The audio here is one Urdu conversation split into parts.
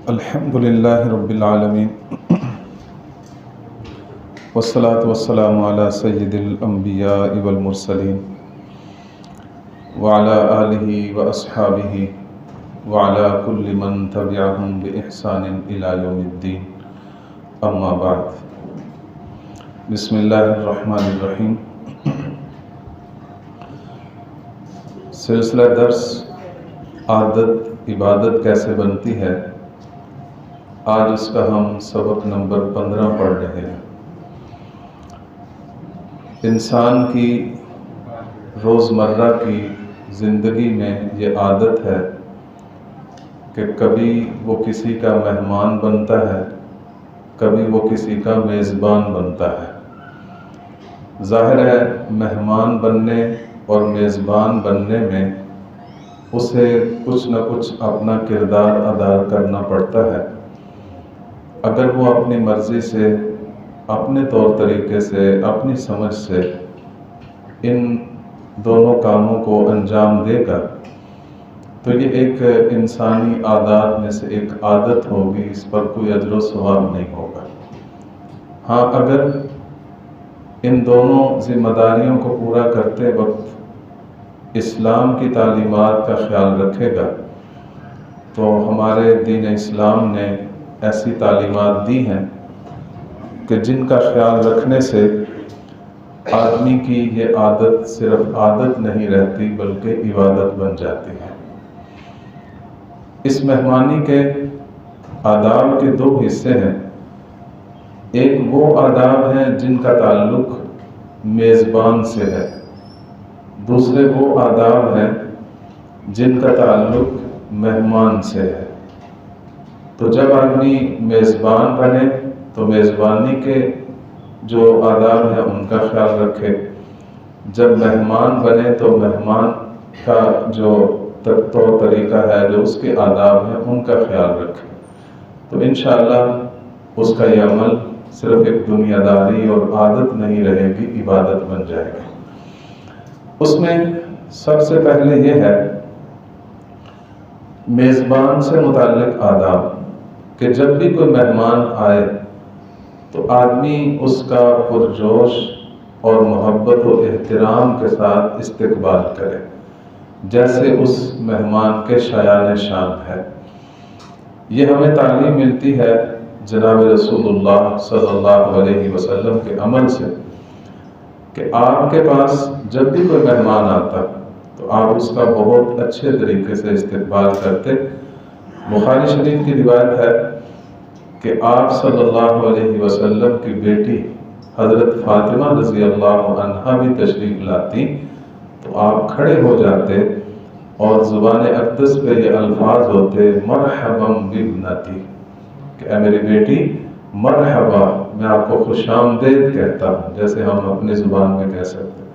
الحمد للہ رب العالمین والصلاة والسلام علی سید الانبیاء والمرسلین وعلی آلہ واصحابہ وعلی کل من تبعہم بإحسان الی یوم الدین، اما بعد۔ بسم اللہ الرحمن الرحیم۔ سلسلہ درس عادت عبادت کیسے بنتی ہے، آج اس کا ہم سبق نمبر 15 پڑھ رہے ہیں۔ انسان کی روزمرہ کی زندگی میں یہ عادت ہے کہ کبھی وہ کسی کا مہمان بنتا ہے، کبھی وہ کسی کا میزبان بنتا ہے۔ ظاہر ہے مہمان بننے اور میزبان بننے میں اسے کچھ نہ کچھ اپنا کردار ادا کرنا پڑتا ہے۔ اگر وہ اپنی مرضی سے، اپنے طور طریقے سے، اپنی سمجھ سے ان دونوں کاموں کو انجام دے گا تو یہ ایک انسانی عادات میں سے ایک عادت ہوگی، اس پر کوئی اجر و ثواب نہیں ہوگا۔ ہاں، اگر ان دونوں ذمہ داریوں کو پورا کرتے وقت اسلام کی تعلیمات کا خیال رکھے گا تو ہمارے دین اسلام نے ایسی تعلیمات دی ہیں کہ جن کا خیال رکھنے سے آدمی کی یہ عادت صرف عادت نہیں رہتی بلکہ عبادت بن جاتی ہے۔ اس مہمانی کے آداب کے دو حصے ہیں۔ ایک وہ آداب ہیں جن کا تعلق میزبان سے ہے، دوسرے وہ آداب ہیں جن کا تعلق مہمان سے ہے۔ تو جب آدمی میزبان بنے تو میزبانی کے جو آداب ہیں ان کا خیال رکھے، جب مہمان بنے تو مہمان کا جو طور طریقہ ہے، جو اس کے آداب ہیں ان کا خیال رکھے، تو انشاءاللہ اس کا یہ عمل صرف ایک دنیا داری اور عادت نہیں رہے گی، عبادت بن جائے گی۔ اس میں سب سے پہلے یہ ہے میزبان سے متعلق آداب کہ جب بھی کوئی مہمان آئے تو آدمی اس کا پرجوش اور محبت و احترام کے ساتھ استقبال کرے، جیسے اس مہمان کے شایان شان ہے۔ یہ ہمیں تعلیم ملتی ہے جناب رسول اللہ صلی اللہ علیہ وسلم کے عمل سے کہ آپ کے پاس جب بھی کوئی مہمان آتا تو آپ اس کا بہت اچھے طریقے سے استقبال کرتے۔ بخاری شریف کی روایت ہے کہ آپ صلی اللہ علیہ وسلم کی بیٹی حضرت فاطمہ رضی اللہ عنہا بھی تشریف لاتی تو آپ کھڑے ہو جاتے اور زبان اقدس پہ یہ الفاظ ہوتے، مرحبا بابنتی، کہ اے میری بیٹی مرحبا، میں آپ کو خوش آمدید کہتا ہوں، جیسے ہم اپنی زبان میں کہہ سکتے ہیں۔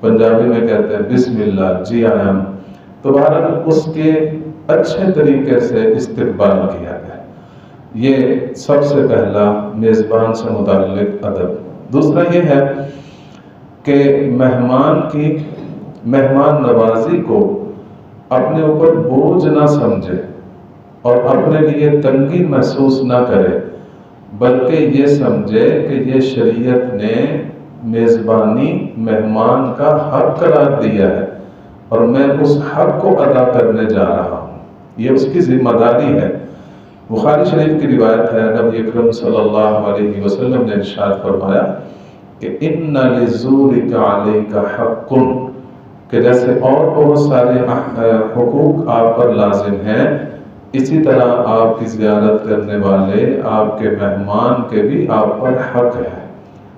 پنجابی میں کہتے ہیں بسم اللہ، جی آیا ہم۔ تو بہرحال اس کے اچھے طریقے سے استقبال کیا گیا۔ یہ سب سے پہلا میزبان سے متعلق ادب۔ دوسرا یہ ہے کہ مہمان نوازی کو اپنے اوپر بوجھ نہ سمجھے اور اپنے لیے تنگی محسوس نہ کرے، بلکہ یہ سمجھے کہ یہ شریعت نے میزبانی مہمان کا حق قرار دیا ہے اور میں اس حق کو ادا کرنے جا رہا ہوں، یہ اس کی ذمہ داری ہے۔ بخاری شریف کی روایت ہے، نبی اکرم صلی اللہ علیہ وسلم نے ارشاد فرمایا کہ ان للزورک علیک حق، کہ جیسے اور بہت سارے حقوق آپ پر لازم ہیں، اسی طرح آپ کی زیارت کرنے والے آپ کے مہمان کے بھی آپ پر حق ہے۔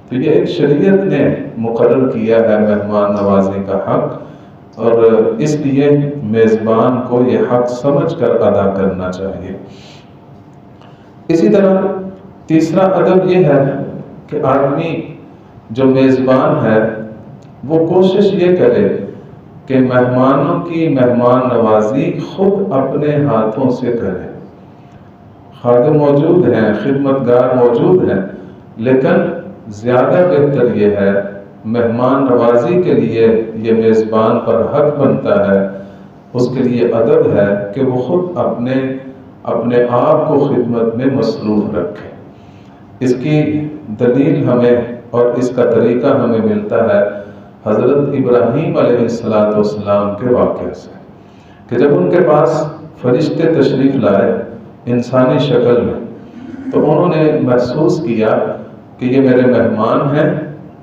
تو یہ ایک شریعت نے مقرر کیا ہے مہمان نوازی کا حق، اور اس لیے میزبان کو یہ حق سمجھ کر ادا کرنا چاہیے۔ اسی طرح تیسرا ادب یہ ہے کہ آدمی جو میزبان ہے وہ کوشش یہ کرے کہ مہمانوں کی مہمان نوازی خود اپنے ہاتھوں سے کرے۔ خادم موجود ہیں، خدمتگار موجود ہیں، لیکن زیادہ بہتر یہ ہے، مہمان نوازی کے لیے یہ میزبان پر حق بنتا ہے، اس کے لیے ادب ہے کہ وہ خود اپنے اپنے آپ کو خدمت میں مصروف رکھیں۔ اس کی دلیل ہمیں اور اس کا طریقہ ہمیں ملتا ہے حضرت ابراہیم علیہ السلام کے واقعے سے، کہ جب ان کے پاس فرشتے تشریف لائے انسانی شکل میں، تو انہوں نے محسوس کیا کہ یہ میرے مہمان ہیں،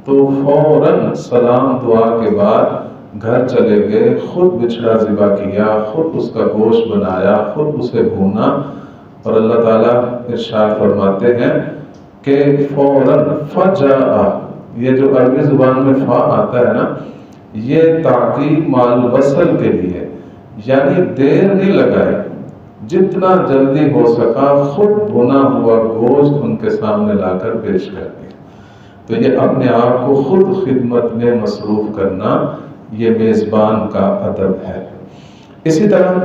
تو فوراً سلام دعا کے بعد گھر چلے گئے، خود بچھڑا ذبح کیا، خود اس کا گوشت بنایا، خود اسے بھونا، اور اللہ تعالیٰ ارشاد فرماتے ہیں کہ فوراً فجاء، یہ جو عربی زبان میں فا آتا ہے نا، یہ تعقیب مال وصل کے لیے، یعنی دیر نہیں لگائی، جتنا جلدی ہو سکا خود بھنا ہوا گوشت ان کے سامنے لا کر پیش کر دیا۔ تو یہ اپنے آپ کو خود خدمت میں مصروف کرنا، یہ میزبان کا ادب ہے۔ اسی طرح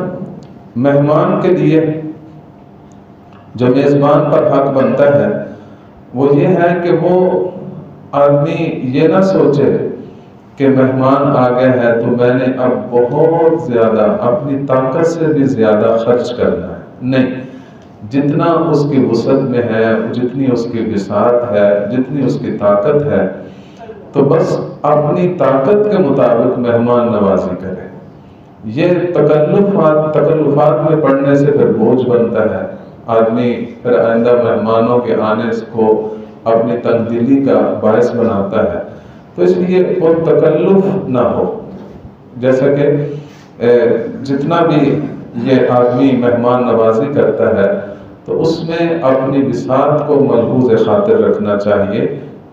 مہمان کے لیے جو میزبان پر حق بنتا ہے وہ یہ ہے کہ وہ آدمی یہ نہ سوچے کہ مہمان آ گئے ہے تو میں نے اب بہت زیادہ اپنی طاقت سے بھی زیادہ خرچ کرنا ہے، نہیں، جتنا اس کی وسعت میں ہے، جتنی اس کی وسعت ہے، جتنی اس کی طاقت ہے، تو بس اپنی طاقت کے مطابق مہمان نوازی کرے۔ یہ تکلفات میں پڑنے سے پھر بوجھ بنتا ہے، آدمی پھر آئندہ مہمانوں کے آنے کو اپنی تنگ کا باعث بناتا ہے۔ تو اس لیے وہ تکلف نہ ہو، جیسا کہ جتنا بھی یہ آدمی مہمان نوازی کرتا ہے تو اس میں اپنی وسعت کو ملحوظ خاطر رکھنا چاہیے۔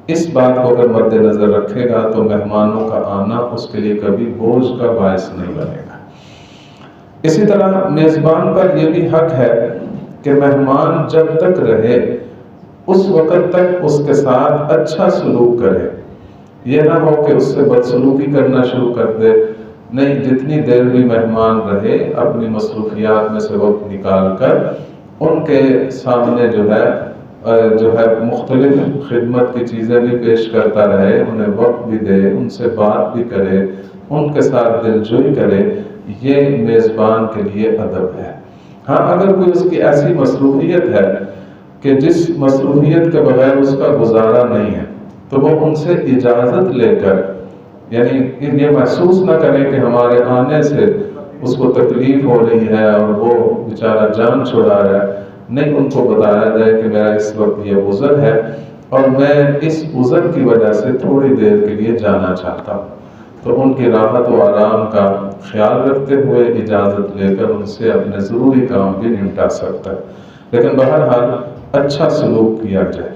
اس بات کو اگر مد نظر رکھے گا تو مہمانوں کا آنا اس کے لیے کبھی بوجھ کا باعث نہیں بنے گا۔ اسی طرح میزبان پر یہ بھی حق ہے کہ مہمان جب تک رہے اس وقت تک اس کے ساتھ اچھا سلوک کرے، یہ نہ ہو کہ اس سے بدسلوکی کرنا شروع کر دے، نہیں، جتنی دیر بھی مہمان رہے اپنی مصروفیات میں سے وقت نکال کر ان کے سامنے جو ہے مختلف خدمت کی چیزیں بھی پیش کرتا رہے، انہیں وقت بھی دے، ان سے بات بھی کرے، ان کے ساتھ دلجوئی کرے، یہ میزبان کے لیے ادب ہے۔ ہاں، اگر کوئی اس کی ایسی مصروفیت ہے کہ جس مصروفیت کے بغیر اس کا گزارا نہیں ہے، تو وہ ان سے اجازت لے کر، یعنی یہ محسوس نہ کریں کہ ہمارے آنے سے اس کو تکلیف ہو رہی ہے اور وہ بیچارہ جان چھڑا رہا ہے، نہیں، ان کو بتایا جائے کہ میرا اس وقت یہ عذر ہے اور میں اس عذر کی وجہ سے تھوڑی دیر کے لیے جانا چاہتا ہوں، تو ان کی راحت و آرام کا خیال رکھتے ہوئے اجازت لے کر ان سے اپنے ضروری کام بھی نمٹا سکتا ہے، لیکن بہرحال اچھا سلوک کیا جائے۔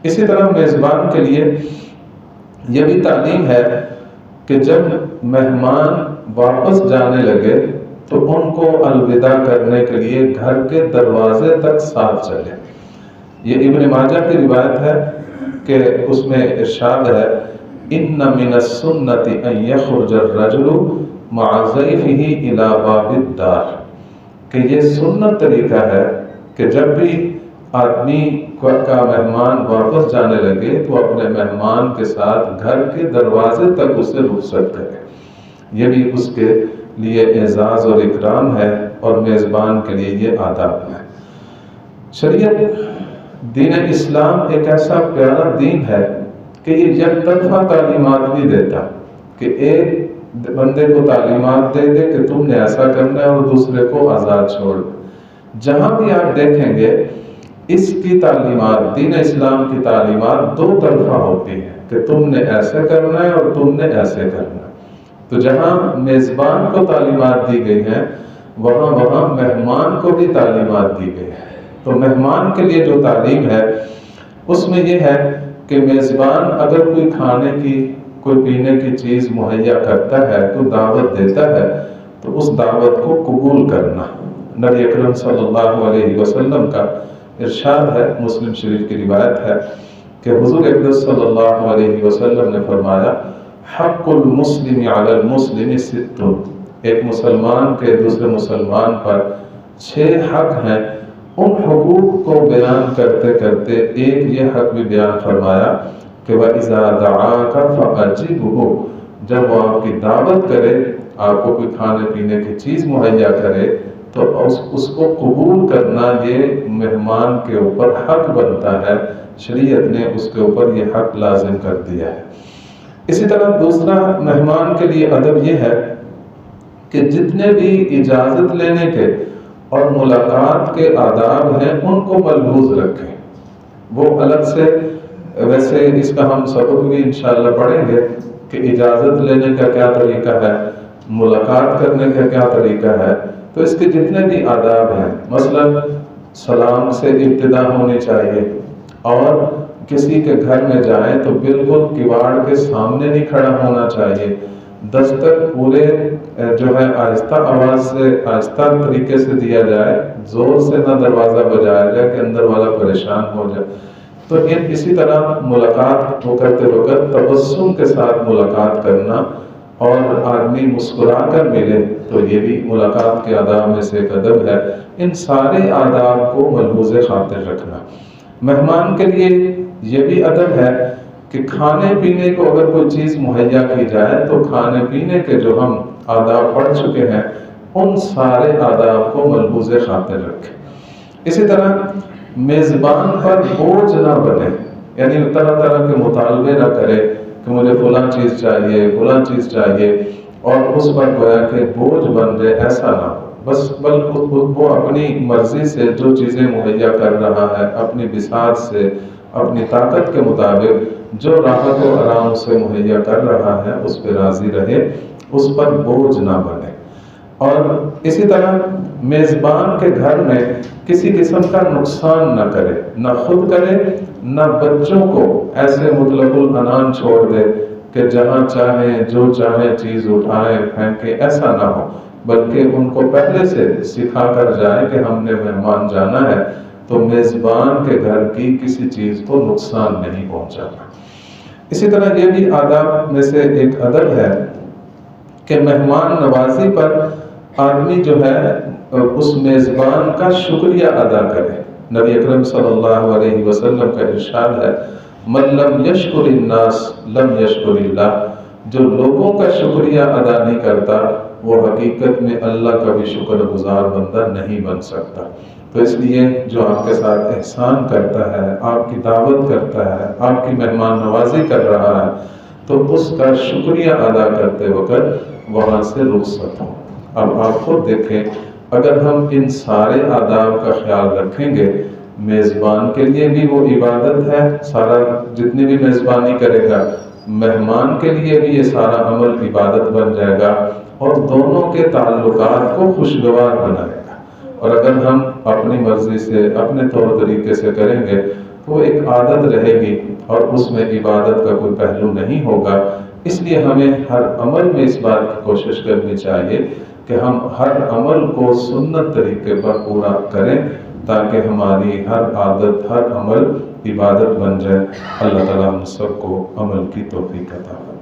اسی طرح میزبان کے لیے یہ بھی تعلیم ہے کہ جب مہمان واپس جانے لگے تو ان کو الوداع کرنے کے لیے گھر کے دروازے تک ساتھ چلے۔ یہ ابن ماجہ کی روایت ہے کہ اس میں ارشاد ہے، ان من السنت ان یخرج الرجل مع ضیفہ الی باب الدار، کہ یہ سنت طریقہ ہے کہ جب بھی آدمی کا مہمان واپس جانے لگے تو اپنے مہمان کے ساتھ گھر کے دروازے تک اسے رخصت کرے۔ یہ بھی اس کے لیے اعزاز اور اکرام ہے اور میزبان کے لیے یہ آداب ہے۔ شریعت دین اسلام ایک ایسا پیارا دین ہے کہ یہ یک طرفہ تعلیمات نہیں دیتا کہ ایک بندے کو تعلیمات دے دے کہ تم نے ایسا کرنا ہے اور دوسرے کو آزاد چھوڑ دے۔ جہاں بھی آپ دیکھیں گے اس کی تعلیمات، دین اسلام کی تعلیمات دو طرفہ ہوتی ہیں کہ تم نے ایسے کرنا ہے اور تم نے ایسے کرنا ہے۔ تو جہاں میزبان کو تعلیمات دی گئی ہیں وہاں مہمان کو بھی تعلیمات دی گئی ہے۔ تو مہمان کے لیے جو تعلیم ہے اس میں یہ ہے کہ میزبان اگر کوئی کھانے کی، کوئی پینے کی چیز مہیا کرتا ہے، کوئی دعوت دیتا ہے، تو اس دعوت کو قبول کرنا۔ نبی اکرم صلی اللہ علیہ وسلم کا ارشاد ہے، مسلم شریف کی روایت ہے کہ حضور اقدس صلی اللہ علیہ وسلم نے فرمایا، حق المسلم علی المسلم ست، ایک مسلمان کے دوسرے مسلمان پر 6 حق ہیں۔ ان حقوق کو بیان کرتے کرتے ایک یہ حق بھی بیان فرمایا کہ وَإِذَا دَعَاكَ فَأَجِبْهُ، جب وہ آپ کی دعوت کرے، آپ کو کوئی کھانے پینے کی چیز مہیا کرے تو اس کو قبول کرنا یہ مہمان کے اوپر حق بنتا ہے، شریعت نے اس کے اوپر یہ حق لازم کر دیا ہے۔ اسی طرح دوسرا مہمان کے لیے ادب یہ ہے کہ جتنے بھی اجازت لینے کے اور ملاقات کے آداب ہیں ان کو ملحوظ رکھیں، وہ الگ سے، ویسے اس کا ہم سبق بھی انشاءاللہ پڑھیں گے کہ اجازت لینے کا کیا طریقہ ہے، ملاقات کرنے کا کیا طریقہ ہے، تو اس کے جتنے بھی آداب ہیں، مثلا سلام سے ابتدا ہونی چاہیے، اور کسی کے گھر میں جائیں تو بالکل کواڑ کے سامنے نہیں کھڑا ہونا چاہیے، دستک پورے جو ہے آہستہ آواز سے، آہستہ طریقے سے دیا جائے، زور سے نہ دروازہ بجایا جائے کہ اندر والا پریشان ہو جائے۔ تو اسی طرح ملاقات کو کرتے وقت تبسم کے ساتھ ملاقات کرنا، اور آدمی مسکرا کر ملے تو یہ بھی ملاقات کے آداب میں سے ایک ادب ہے۔ ان سارے آداب کو ملحوظ خاطر رکھنا۔ مہمان کے لیے یہ بھی ادب ہے کہ کھانے پینے کو اگر کوئی چیز مہیا کی جائے تو کھانے پینے کے جو ہم آداب پڑھ چکے ہیں ان سارے آداب کو ملحوظ خاطر رکھیں۔ اسی طرح میزبان پر بوجھ نہ بنے، یعنی طرح طرح کے مطالبے نہ کرے کہ مجھے فلاں چیز چاہیے، فلاں چیز چاہیے، اور اس پر گویا کہ بوجھ بن جائے، ایسا نہ ہو۔ بس وہ اپنی مرضی سے جو چیزیں مہیا کر رہا ہے، اپنی بساط سے، اپنی طاقت کے مطابق جو راحت و آرام سے مہیا کر رہا ہے اس پہ راضی رہے، اس پر بوجھ نہ بنے۔ اور اسی طرح میزبان کے گھر میں کسی قسم کا نقصان نہ کرے، نہ خود کرے نہ بچوں کو ایسے مطلق العنان چھوڑ دے کہ جہاں چاہیں جو چاہیں چیز اٹھائیں پھینکیں، ایسا نہ ہو، بلکہ ان کو پہلے سے سکھا کر جائے کہ ہم نے مہمان جانا ہے تو میزبان کے گھر کی کسی چیز کو نقصان نہیں پہنچانا۔ اسی طرح یہ بھی آداب میں سے ایک ادب ہے کہ مہمان نوازی پر آدمی جو ہے اس میزبان کا شکریہ ادا کرے۔ نبی اکرم صلی اللہ علیہ وسلم کا ارشاد ہے، من لم یشکر الناس لم یشکر اللہ، جو لوگوں کا شکریہ ادا نہیں کرتا وہ حقیقت میں اللہ کا بھی شکر گزار بندہ نہیں بن سکتا۔ تو اس لیے جو آپ کے ساتھ احسان کرتا ہے، آپ کی دعوت کرتا ہے، آپ کی مہمان نوازی کر رہا ہے، تو اس کا شکریہ ادا کرتے وقت وہاں سے رخصت ہو۔ اب آپ خود دیکھیں، اگر ہم ان سارے آداب کا خیال رکھیں گے، میزبان کے لیے بھی وہ عبادت ہے، سارا جتنی بھی میزبانی کرے گا، مہمان کے لیے بھی یہ سارا عمل عبادت بن جائے گا، اور دونوں کے تعلقات کو خوشگوار بنائے گا۔ اور اگر ہم اپنی مرضی سے، اپنے طور طریقے سے کریں گے تو وہ ایک عادت رہے گی اور اس میں عبادت کا کوئی پہلو نہیں ہوگا۔ اس لیے ہمیں ہر عمل میں اس بات کی کوشش کرنی چاہیے کہ ہم ہر عمل کو سنت طریقے پر پورا کریں تاکہ ہماری ہر عادت، ہر عمل عبادت بن جائے۔ اللہ تعالیٰ ہم سب کو عمل کی توفیق عطا فرمائے۔